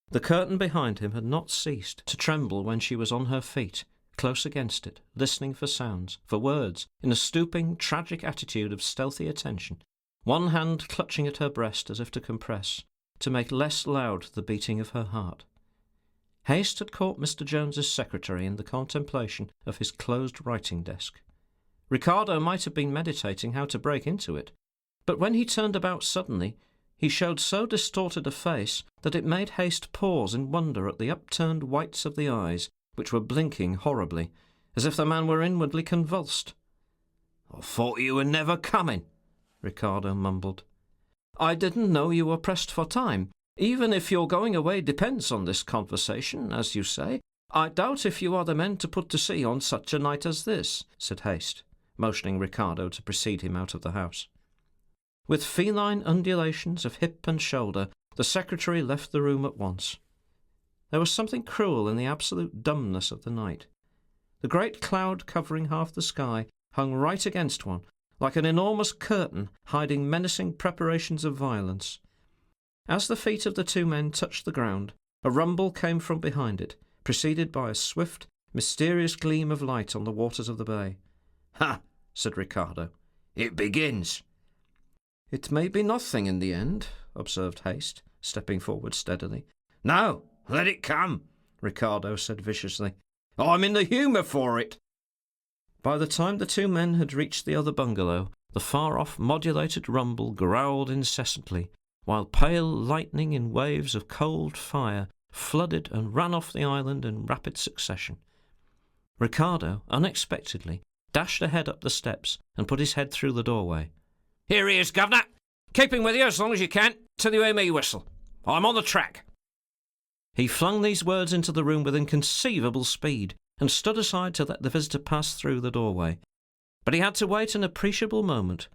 The curtain behind him had not ceased to tremble when she was on her feet, close against it, listening for sounds, for words, in a stooping, tragic attitude of stealthy attention, one hand clutching at her breast as if to compress, to make less loud the beating of her heart. Haste had caught Mr. Jones's secretary in the contemplation of his closed writing desk. Ricardo might have been meditating how to break into it, but when he turned about suddenly, he showed so distorted a face that it made Haste pause in wonder at the upturned whites of the eyes, which were blinking horribly, as if the man were inwardly convulsed. "I thought you were never coming," Ricardo mumbled. "I didn't know you were pressed for time. Even if your going away depends on this conversation, as you say, I doubt if you are the men to put to sea on such a night as this," said Haste, motioning Ricardo to precede him out of the house. With feline undulations of hip and shoulder, the secretary left the room at once. There was something cruel in the absolute dumbness of the night. The great cloud covering half the sky hung right against one, like an enormous curtain hiding menacing preparations of violence. As the feet of the two men touched the ground, a rumble came from behind it, preceded by a swift, mysterious gleam of light on the waters of the bay. "Ha!" said Ricardo. "It begins." "It may be nothing in the end," observed Haste, stepping forward steadily. "No, let it come," Ricardo said viciously. "I'm in the humour for it." By the time the two men had reached the other bungalow, the far-off modulated rumble growled incessantly, while pale lightning in waves of cold fire flooded and ran off the island in rapid succession. Ricardo, unexpectedly, dashed ahead up the steps and put his head through the doorway. "Here he is, Governor. Keep him with you as long as you can, till you hear me whistle. I'm on the track." He flung these words into the room with inconceivable speed and stood aside to let the visitor pass through the doorway. But he had to wait an appreciable moment,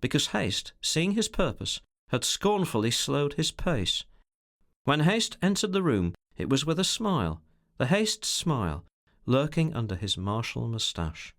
because Haste, seeing his purpose, had scornfully slowed his pace. When Haste entered the room, it was with a smile, the Haste smile, lurking under his martial moustache.